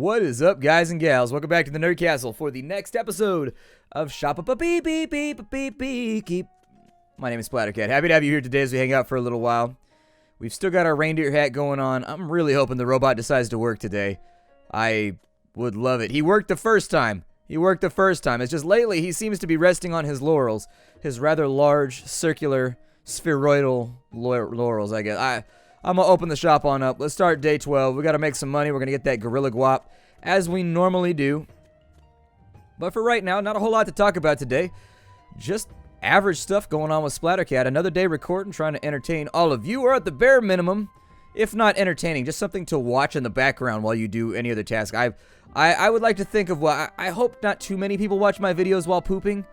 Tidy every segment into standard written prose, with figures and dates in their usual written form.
What is up, guys and gals? Welcome back to the Nerd Castle for the next episode of Shoppe. My name is Splattercat. Happy to have you here today as we hang out for a little while. We've still got our reindeer hat going on. I'm really hoping the robot decides to work today. I would love it. He worked the first time. It's just lately he seems to be resting on his laurels. His rather large, circular, spheroidal laurels, I guess. I'm going to open the shop on up. Let's start day 12. We got to make some money. We're going to get that gorilla guap, as we normally do. But for right now, not a whole lot to talk about today. Just average stuff going on with Splattercat. Another day recording, trying to entertain all of you, or at the bare minimum, if not entertaining, just something to watch in the background while you do any other task. I would like to think of what... I hope not too many people watch my videos while pooping.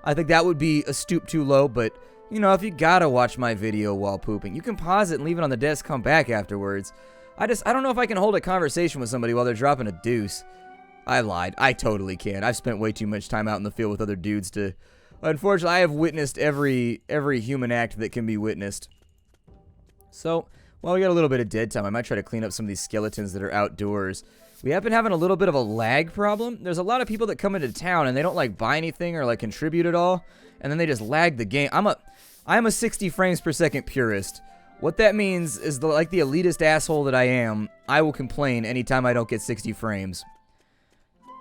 I think that would be a stoop too low, but... You know, if you gotta watch my video while pooping, you can pause it and leave it on the desk, come back afterwards. I don't know if I can hold a conversation with somebody while they're dropping a deuce. I lied. I totally can. I've spent way too much time out in the field with other dudes to... Unfortunately, I have witnessed every human act that can be witnessed. So, well, we got a little bit of dead time. I might try to clean up some of these skeletons that are outdoors. We have been having a little bit of a lag problem. There's a lot of people that come into town and they don't, like, buy anything or, like, contribute at all. And then they just lag the game. I'm a 60 frames per second purist. What that means is, like the elitist asshole that I am, I will complain anytime I don't get 60 frames.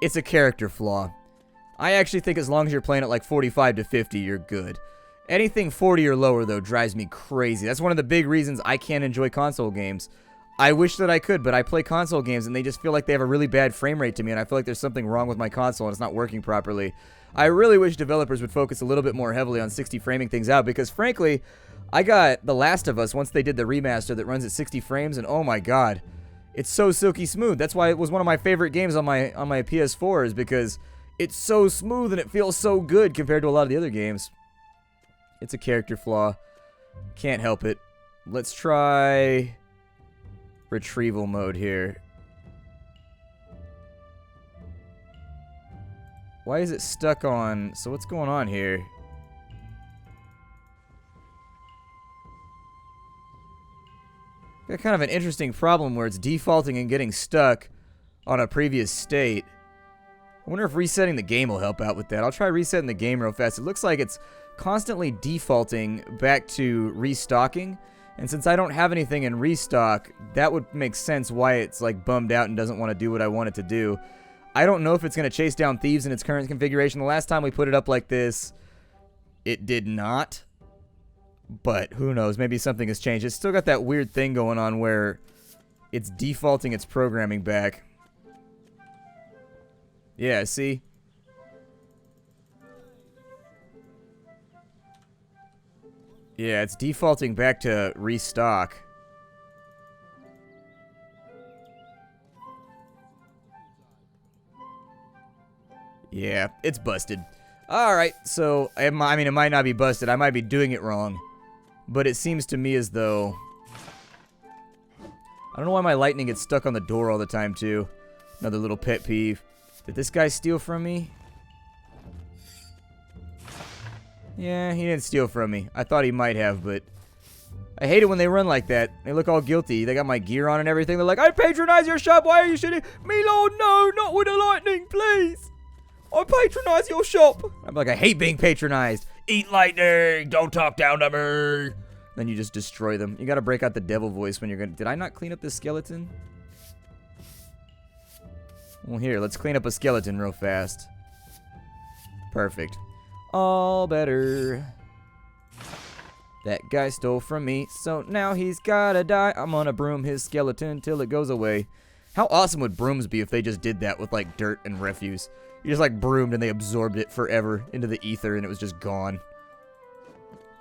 It's a character flaw. I actually think as long as you're playing at like 45 to 50, you're good. Anything 40 or lower, though, drives me crazy. That's one of the big reasons I can't enjoy console games. I wish that I could, but I play console games and they just feel like they have a really bad frame rate to me, and I feel like there's something wrong with my console and it's not working properly. I really wish developers would focus a little bit more heavily on 60 framing things out, because frankly, I got The Last of Us once they did the remaster that runs at 60 frames, and oh my god, it's so silky smooth. That's why it was one of my favorite games on my PS4, is because it's so smooth and it feels so good compared to a lot of the other games. It's a character flaw. Can't help it. Let's try retrieval mode here. Why is it stuck on... So what's going on here? Got kind of an interesting problem where it's defaulting and getting stuck on a previous state. I wonder if resetting the game will help out with that. I'll try resetting the game real fast. It looks like it's constantly defaulting back to restocking. And since I don't have anything in restock, that would make sense why it's like bummed out and doesn't want to do what I want it to do. I don't know if it's going to chase down thieves in its current configuration. The last time we put it up like this, it did not. But who knows? Maybe something has changed. It's still got that weird thing going on where it's defaulting its programming back. Yeah, see? Yeah, it's defaulting back to restock. Yeah, it's busted. Alright, so, I mean, it might not be busted. I might be doing it wrong. But it seems to me as though... I don't know why my lightning gets stuck on the door all the time, too. Another little pet peeve. Did this guy steal from me? Yeah, he didn't steal from me. I thought he might have, but... I hate it when they run like that. They look all guilty. They got my gear on and everything. They're like, I patronize your shop. Why are you shitting? Me, Lord, no, not with the lightning, please. I patronize your shop. I'm like, I hate being patronized. Eat lightning. Don't talk down to me. Then you just destroy them. You got to break out the devil voice when you're going to... Did I not clean up this skeleton? Well, here, let's clean up a skeleton real fast. Perfect. All better. That guy stole from me, so now he's gotta die. I'm gonna broom his skeleton till it goes away. How awesome would brooms be if they just did that with, like, dirt and refuse? You just, like, broomed and they absorbed it forever into the ether and it was just gone.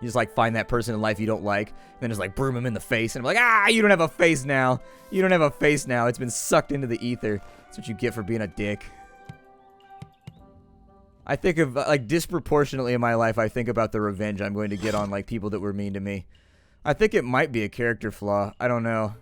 You just, like, find that person in life you don't like, and then just, like, broom them in the face, and I'm like, ah, you don't have a face now. You don't have a face now. It's been sucked into the ether. That's what you get for being a dick. I think of, like, disproportionately in my life, I think about the revenge I'm going to get on, like, people that were mean to me. I think it might be a character flaw. I don't know.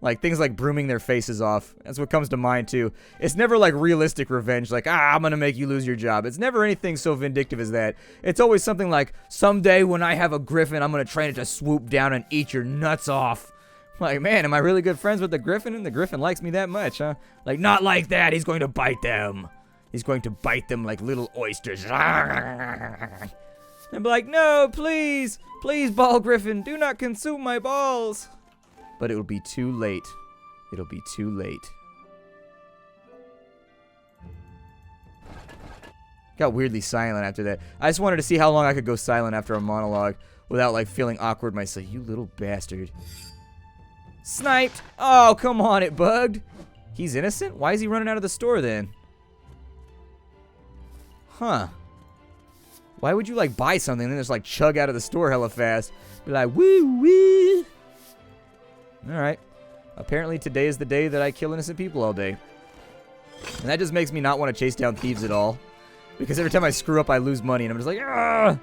Like, things like brooming their faces off. That's what comes to mind, too. It's never, like, realistic revenge. Like, I'm gonna make you lose your job. It's never anything so vindictive as that. It's always something like, someday when I have a griffin, I'm gonna train it to swoop down and eat your nuts off. Like, man, am I really good friends with the Griffin? And the Griffin likes me that much, huh? Like, not like that. He's going to bite them. He's going to bite them like little oysters. And be like, no, please. Please, Ball Griffin, do not consume my balls. But it will be too late. It'll be too late. Got weirdly silent after that. I just wanted to see how long I could go silent after a monologue without, like, feeling awkward myself. You little bastard. Sniped! Oh, come on, it bugged. He's innocent? Why is he running out of the store then? Huh. Why would you, like, buy something and then just, like, chug out of the store hella fast? Be like, woo, woo. Alright. Apparently today is the day that I kill innocent people all day. And that just makes me not want to chase down thieves at all. Because every time I screw up, I lose money. And I'm just like, ah!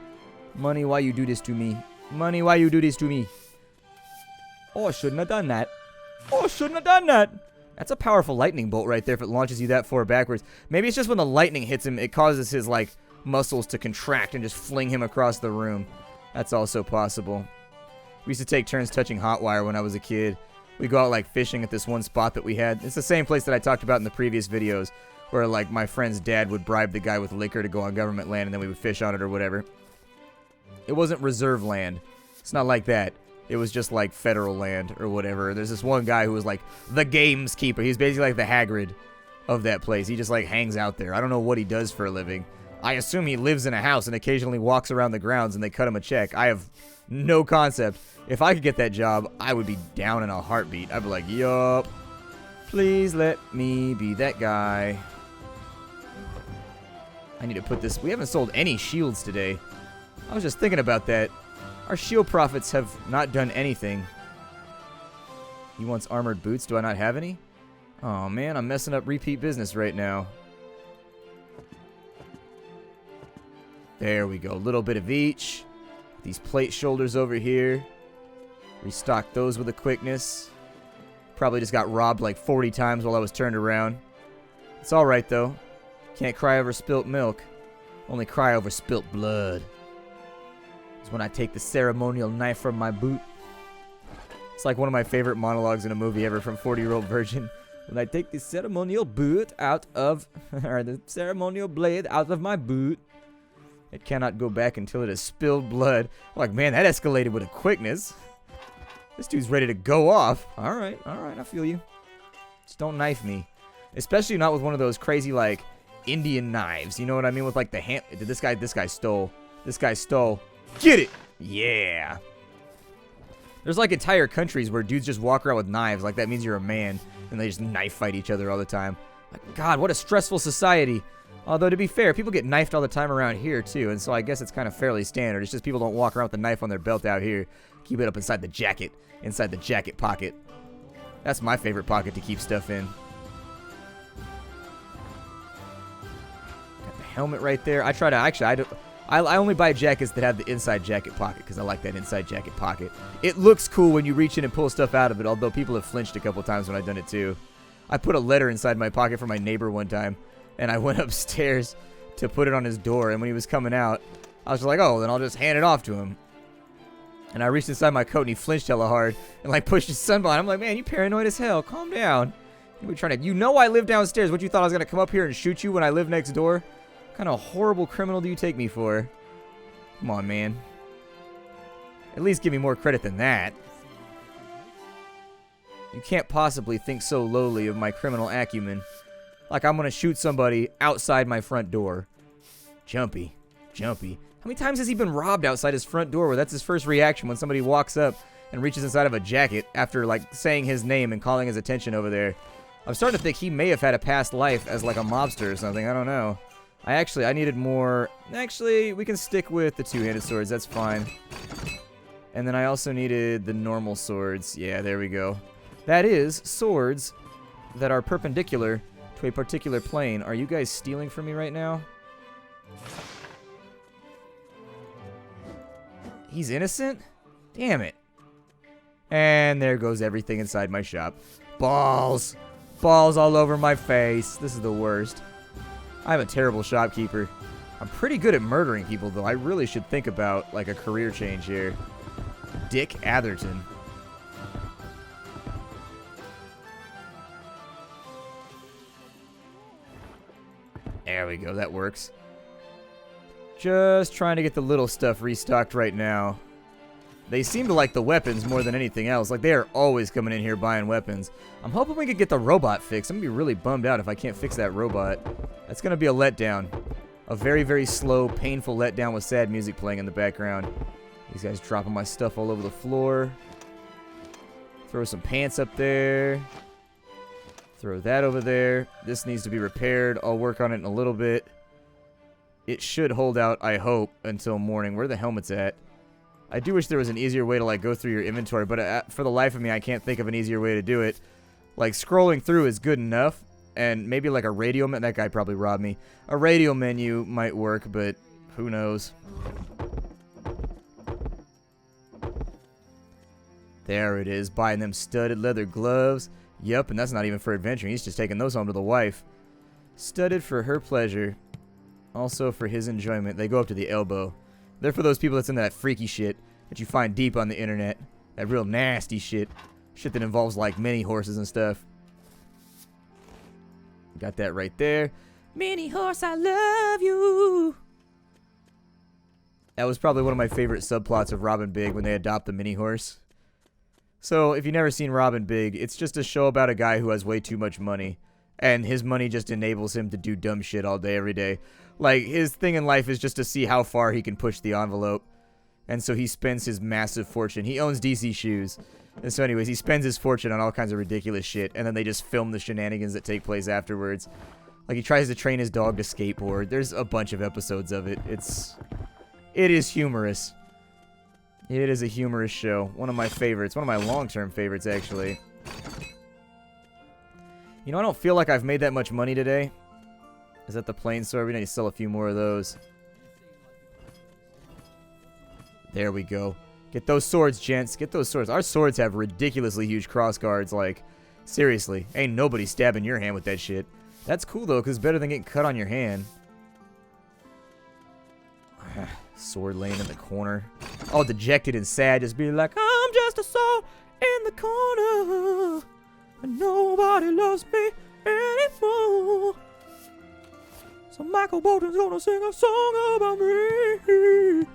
Money, why you do this to me? Money, why you do this to me? Oh, I shouldn't have done that. Oh, I shouldn't have done that. That's a powerful lightning bolt right there if it launches you that far backwards. Maybe it's just when the lightning hits him, it causes his, like, muscles to contract and just fling him across the room. That's also possible. We used to take turns touching hot wire when I was a kid. We'd go out, like, fishing at this one spot that we had. It's the same place that I talked about in the previous videos, where, like, my friend's dad would bribe the guy with liquor to go on government land and then we would fish on it or whatever. It wasn't reserve land. It's not like that. It was just, like, federal land or whatever. There's this one guy who was, like, the gameskeeper. He's basically like the Hagrid of that place. He just, like, hangs out there. I don't know what he does for a living. I assume he lives in a house and occasionally walks around the grounds and they cut him a check. I have no concept. If I could get that job, I would be down in a heartbeat. I'd be like, yup, please let me be that guy. I need to put this... We haven't sold any shields today. I was just thinking about that. Our shield profits have not done anything. He wants armored boots. Do I not have any? Oh, man, I'm messing up repeat business right now. There we go. A little bit of each. These plate shoulders over here. Restock those with a quickness. Probably just got robbed like 40 times while I was turned around. It's alright, though. Can't cry over spilt milk. Only cry over spilt blood. It's when I take the ceremonial knife from my boot. It's like one of my favorite monologues in a movie ever from 40-Year-Old Virgin. When I take the ceremonial boot out of... or the ceremonial blade out of my boot. It cannot go back until it has spilled blood. I'm like, man, that escalated with a quickness. This dude's ready to go off. Alright, I feel you. Just don't knife me. Especially not with one of those crazy, like, Indian knives. You know what I mean? With, like, the hand... This guy stole. This guy stole. Get it! Yeah. There's, like, entire countries where dudes just walk around with knives. Like, that means you're a man. And they just knife fight each other all the time. My God, what a stressful society. Although, to be fair, people get knifed all the time around here, too. And so I guess it's kind of fairly standard. It's just people don't walk around with a knife on their belt out here. Keep it up inside the jacket. Inside the jacket pocket. That's my favorite pocket to keep stuff in. Got the helmet right there. I try to... Actually, I only buy jackets that have the inside jacket pocket because I like that inside jacket pocket. It looks cool when you reach in and pull stuff out of it, although people have flinched a couple times when I've done it, too. I put a letter inside my pocket for my neighbor one time. And I went upstairs to put it on his door. And when he was coming out, I was like, oh, then I'll just hand it off to him. And I reached inside my coat and he flinched hella hard. And like pushed his sunbonnet. I'm like, man, you paranoid as hell. Calm down. You know I live downstairs. What, you thought I was going to come up here and shoot you when I live next door? What kind of horrible criminal do you take me for? Come on, man. At least give me more credit than that. You can't possibly think so lowly of my criminal acumen. Like I'm going to shoot somebody outside my front door. Jumpy. Jumpy. How many times has he been robbed outside his front door where that's his first reaction when somebody walks up and reaches inside of a jacket after, like, saying his name and calling his attention over there? I'm starting to think he may have had a past life as, like, a mobster or something. I don't know. I needed more... Actually, we can stick with the two-handed swords. That's fine. And then I also needed the normal swords. Yeah, there we go. That is swords that are perpendicular to a particular plane. Are you guys stealing from me right now? He's innocent? Damn it. And there goes everything inside my shop. Balls. Balls all over my face. This is the worst. I'm a terrible shopkeeper. I'm pretty good at murdering people, though. I really should think about, like, a career change here. Dick Atherton. There we go. That works. Just trying to get the little stuff restocked right now. They seem to like the weapons more than anything else. Like, they are always coming in here buying weapons. I'm hoping we could get the robot fixed. I'm going to be really bummed out if I can't fix that robot. That's going to be a letdown. A very, very slow, painful letdown with sad music playing in the background. These guys dropping my stuff all over the floor. Throw some pants up there. Throw that over there. This needs to be repaired. I'll work on it in a little bit. It should hold out, I hope, until morning. Where are the helmets at? I do wish there was an easier way to, like, go through your inventory, but for the life of me, I can't think of an easier way to do it. Like, scrolling through is good enough, and maybe, like, a radio menu. That guy probably robbed me. A radio menu might work, but who knows? There it is, buying them studded leather gloves. Yep, and that's not even for adventuring. He's just taking those home to the wife. Studded for her pleasure. Also for his enjoyment. They go up to the elbow. They're for those people that's into that freaky shit that you find deep on the internet. That real nasty shit. Shit that involves, like, mini horses and stuff. Got that right there. Mini horse, I love you. That was probably one of my favorite subplots of Robin Big when they adopt the mini horse. So, if you've never seen Robin Big, it's just a show about a guy who has way too much money. And his money just enables him to do dumb shit all day, every day. Like, his thing in life is just to see how far he can push the envelope. And so he spends his massive fortune. He owns DC shoes. And so anyways, he spends his fortune on all kinds of ridiculous shit. And then they just film the shenanigans that take place afterwards. Like, he tries to train his dog to skateboard. There's a bunch of episodes of it. It is humorous. It is a humorous show. One of my favorites. One of my long-term favorites, actually. You know, I don't feel like I've made that much money today. Is that the plain sword? We need to sell a few more of those. There we go. Get those swords, gents. Get those swords. Our swords have ridiculously huge cross guards. Like, seriously. Ain't nobody stabbing your hand with that shit. That's cool, though, because it's better than getting cut on your hand. Sword laying in the corner. All dejected and sad. Just be like, I'm just a sword in the corner. And nobody loves me anymore. So Michael Bolton's gonna sing a song about me.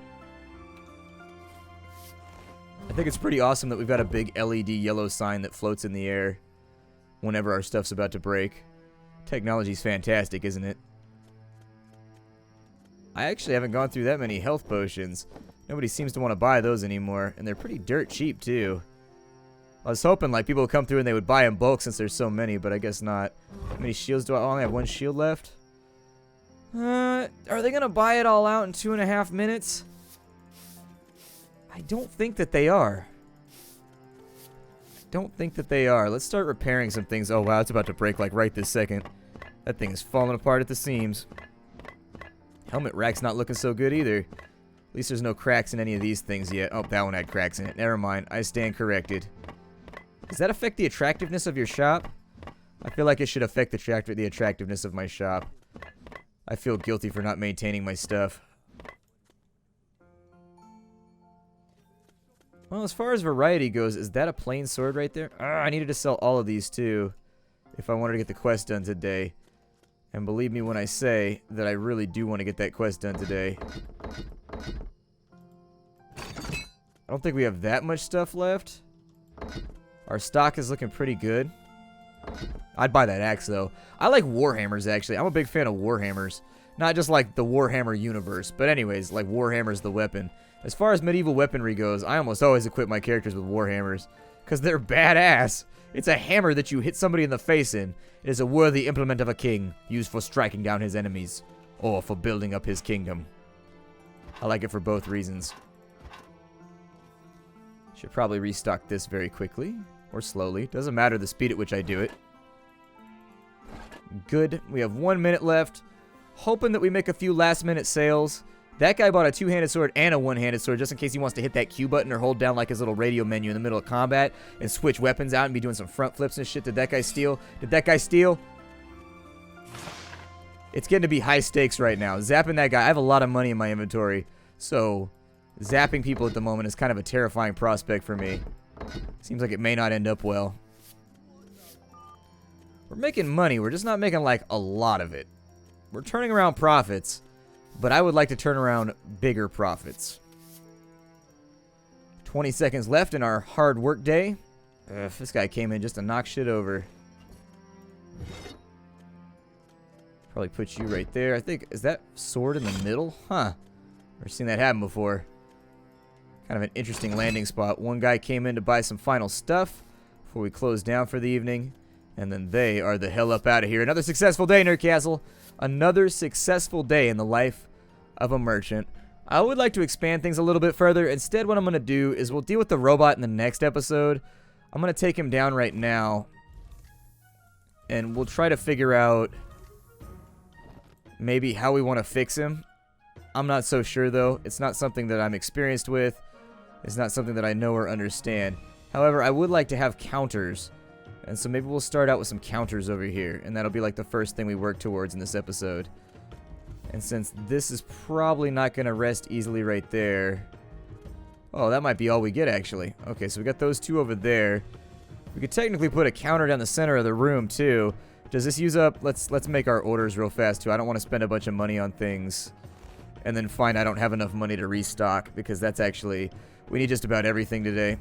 I think it's pretty awesome that we've got a big LED yellow sign that floats in the air whenever our stuff's about to break. Technology's fantastic, isn't it? I actually haven't gone through that many health potions. Nobody seems to want to buy those anymore, and they're pretty dirt cheap, too. I was hoping, like, people would come through and they would buy in bulk since there's so many, but I guess not. How many shields do I only have? One shield left? Are they going to buy it all out in 2.5 minutes? I don't think that they are. I don't think that they are. Let's start repairing some things. Oh, wow, it's about to break, like, right this second. That thing is falling apart at the seams. Helmet rack's not looking so good either. At least there's no cracks in any of these things yet. Oh, that one had cracks in it. Never mind. I stand corrected. Does that affect the attractiveness of your shop? I feel like it should affect the attractiveness of my shop. I feel guilty for not maintaining my stuff. Well, as far as variety goes, is that a plain sword right there? I needed to sell all of these too if I wanted to get the quest done today. And believe me when I say that I really do want to get that quest done today. I don't think we have that much stuff left. Our stock is looking pretty good. I'd buy that axe, though. I like Warhammers, actually. I'm a big fan of Warhammers. Not just like the Warhammer universe, but anyways, like Warhammer's the weapon. As far as medieval weaponry goes, I almost always equip my characters with Warhammers. Because they're badass. It's a hammer that you hit somebody in the face in. It is a worthy implement of a king, used for striking down his enemies, or for building up his kingdom. I like it for both reasons. Should probably restock this very quickly, or slowly. Doesn't matter the speed at which I do it. Good. We have 1 minute left. Hoping that we make a few last-minute sales. That guy bought a two-handed sword and a one-handed sword just in case he wants to hit that Q button or hold down like his little radio menu in the middle of combat and switch weapons out and be doing some front flips and shit. Did that guy steal? Did that guy steal? It's getting to be high stakes right now. Zapping that guy. I have a lot of money in my inventory, so zapping people at the moment is kind of a terrifying prospect for me. Seems like it may not end up well. We're making money. We're just not making, like, a lot of it. we're turning around profits, but I would like to turn around bigger profits. 20 seconds left in our hard work day. This guy came in just to knock shit over. Probably put you right there. I think, is that sword in the middle? Huh. Never seen that happen before. Kind of an interesting landing spot. One guy came in to buy some final stuff before we close down for the evening. And then they are the hell up out of here. Another successful day, Nerd Castle. Another successful day in the life of a merchant. I would like to expand things a little bit further. Instead, what I'm going to do is we'll deal with the robot in the next episode. I'm going to take him down right now. And we'll try to figure out maybe how we want to fix him. I'm not so sure, though. It's not something that I'm experienced with. It's not something that I know or understand. However, I would like to have counters. And so maybe we'll start out with some counters over here. And that'll be like the first thing we work towards in this episode. And since this is probably not going to rest easily right there. Oh, that might be all we get, actually. Okay, so we got those two over there. We could technically put a counter down the center of the room, too. Does this use up... Let's make our orders real fast, too. I don't want to spend a bunch of money on things and then find I don't have enough money to restock, because that's actually... We need just about everything today.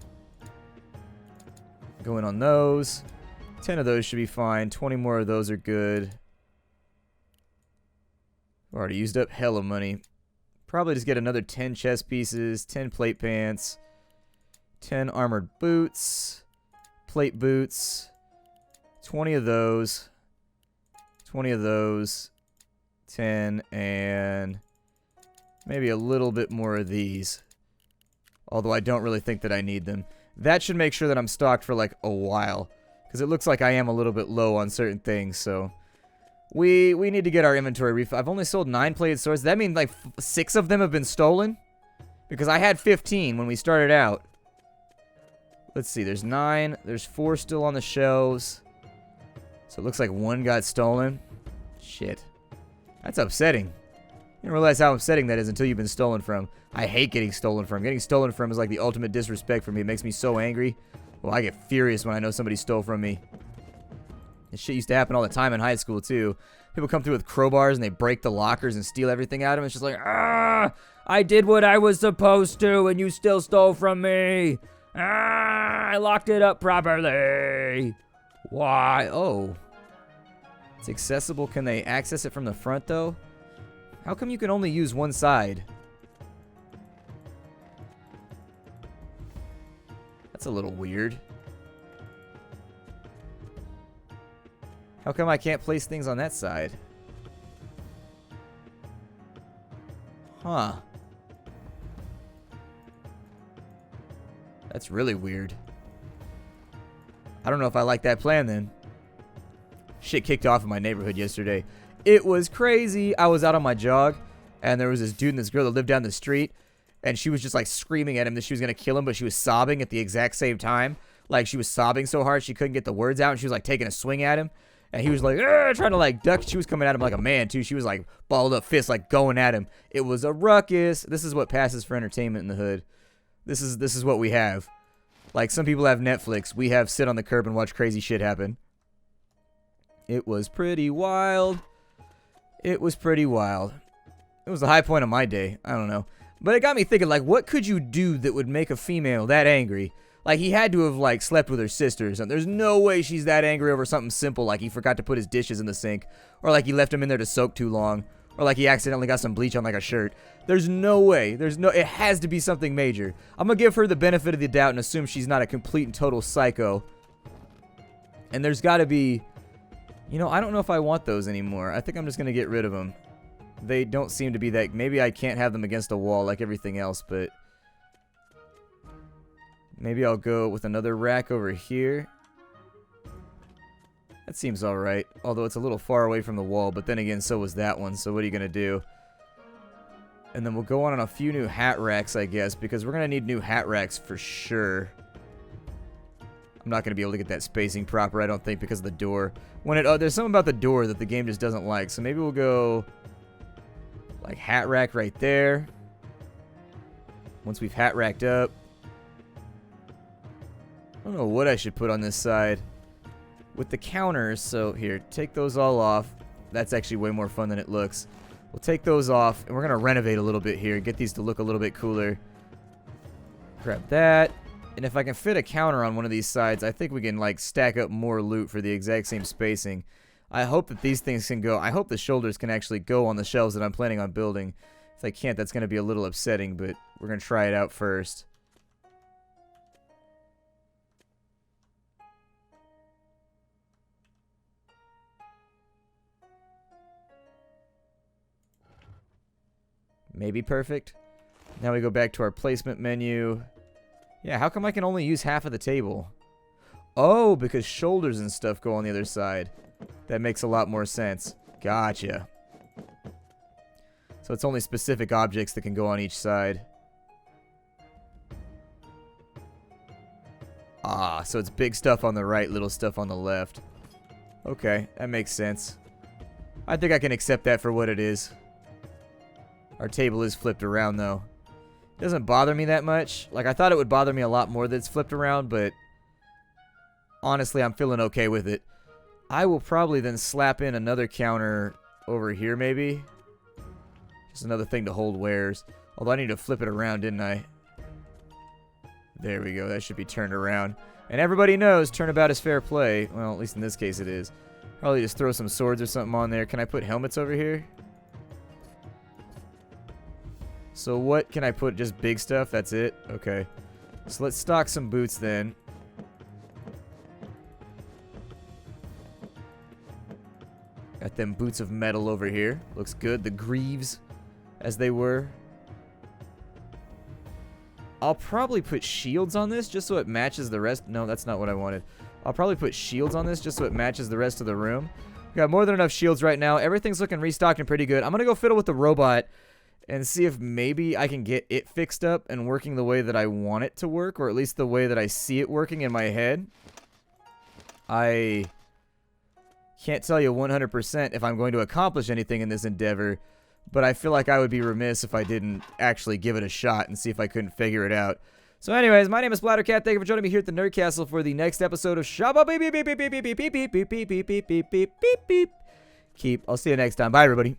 Going on those. 10 of those should be fine. 20 more of those are good. Already used up hella money. Probably just get another 10 chest pieces, 10 plate pants, 10 armored boots, plate boots, 20 of those, 20 of those, 10, and maybe a little bit more of these. Although I don't really think that I need them. That should make sure that I'm stocked for like a while. Because it looks like I am a little bit low on certain things, so... We need to get our inventory refilled. I've only sold 9 plated swords. Does that mean like 6 of them have been stolen? Because I had 15 when we started out. Let's see. There's 9. There's 4 still on the shelves. So it looks like 1 got stolen. Shit. That's upsetting. You don't realize how upsetting that is until you've been stolen from. I hate getting stolen from. Getting stolen from is like the ultimate disrespect for me. It makes me so angry. Well, I get furious when I know somebody stole from me. This shit used to happen all the time in high school, too. People come through with crowbars and they break the lockers and steal everything out of them. It's just like, ah, I did what I was supposed to and you still stole from me. Ah, I locked it up properly. Why? Oh. It's accessible. Can they access it from the front, though? How come you can only use one side? That's a little weird. How come I can't place things on that side? Huh. That's really weird. I don't know if I like that plan then. Shit kicked off in my neighborhood yesterday. It was crazy. I was out on my jog, and there was this dude and this girl that lived down the street, and she was just like screaming at him that she was going to kill him, but she was sobbing at the exact same time. Like she was sobbing so hard she couldn't get the words out, and she was like taking a swing at him. And he was like, trying to like duck. She was coming at him like a man too. She was like balled up fists, like going at him. It was a ruckus. This is what passes for entertainment in the hood. This is what we have. Like some people have Netflix. We have sit on the curb and watch crazy shit happen. It was pretty wild. It was pretty wild. It was the high point of my day. I don't know. But it got me thinking, like, what could you do that would make a female that angry? Like, he had to have, like, slept with her sisters. And there's no way she's that angry over something simple, like he forgot to put his dishes in the sink. Or like he left them in there to soak too long. Or like he accidentally got some bleach on, like, a shirt. There's no way. It has to be something major. I'm gonna give her the benefit of the doubt and assume she's not a complete and total psycho. And there's gotta be... You know, I don't know if I want those anymore. I think I'm just gonna get rid of them. They don't seem to be that... Maybe I can't have them against a wall like everything else, but... Maybe I'll go with another rack over here. That seems alright. Although it's a little far away from the wall. But then again, so was that one. So what are you going to do? And then we'll go on a few new hat racks, I guess. Because we're going to need new hat racks for sure. I'm not going to be able to get that spacing proper, I don't think, because of the door. There's something about the door that the game just doesn't like. So maybe we'll go... like hat rack right there. Once we've hat racked up. I don't know what I should put on this side with the counters. So here, take those all off. That's actually way more fun than it looks. We'll take those off, and we're going to renovate a little bit here. Get these to look a little bit cooler. Grab that. And if I can fit a counter on one of these sides, I think we can, like, stack up more loot for the exact same spacing. I hope that these things can go. I hope the shoulders can actually go on the shelves that I'm planning on building. If they can't, that's going to be a little upsetting, but we're going to try it out first. Maybe perfect. Now we go back to our placement menu. Yeah, how come I can only use half of the table? Oh, because shoulders and stuff go on the other side. That makes a lot more sense. Gotcha. So it's only specific objects that can go on each side. Ah, so it's big stuff on the right, little stuff on the left. Okay, that makes sense. I think I can accept that for what it is. Our table is flipped around, though. It doesn't bother me that much. Like, I thought it would bother me a lot more that it's flipped around, but honestly, I'm feeling okay with it. I will probably then slap in another counter over here, maybe. Just another thing to hold wares. Although I need to flip it around, didn't I? There we go. That should be turned around. And everybody knows turnabout is fair play. Well, at least in this case it is. Probably just throw some swords or something on there. Can I put helmets over here? So what can I put? Just big stuff? That's it? Okay. So let's stock some boots then. Got them boots of metal over here. Looks good. The greaves, as they were. I'll probably put shields on this just so it matches the rest. No, that's not what I wanted. I'll probably put shields on this just so it matches the rest of the room. We got more than enough shields right now. Everything's looking restocked and pretty good. I'm going to go fiddle with the robot and see if maybe I can get it fixed up and working the way that I want it to work, or at least the way that I see it working in my head. I can't tell you 100% if I'm going to accomplish anything in this endeavor, but I feel like I would be remiss if I didn't actually give it a shot and see if I couldn't figure it out. So anyways, my name is Splattercat. Thank you for joining me here at the Nerd Castle for the next episode of Shoppe. Beep, beep, beep, beep, beep, beep, beep, beep, beep, beep, beep, beep, beep, beep, beep. I'll see you next time. Bye, everybody.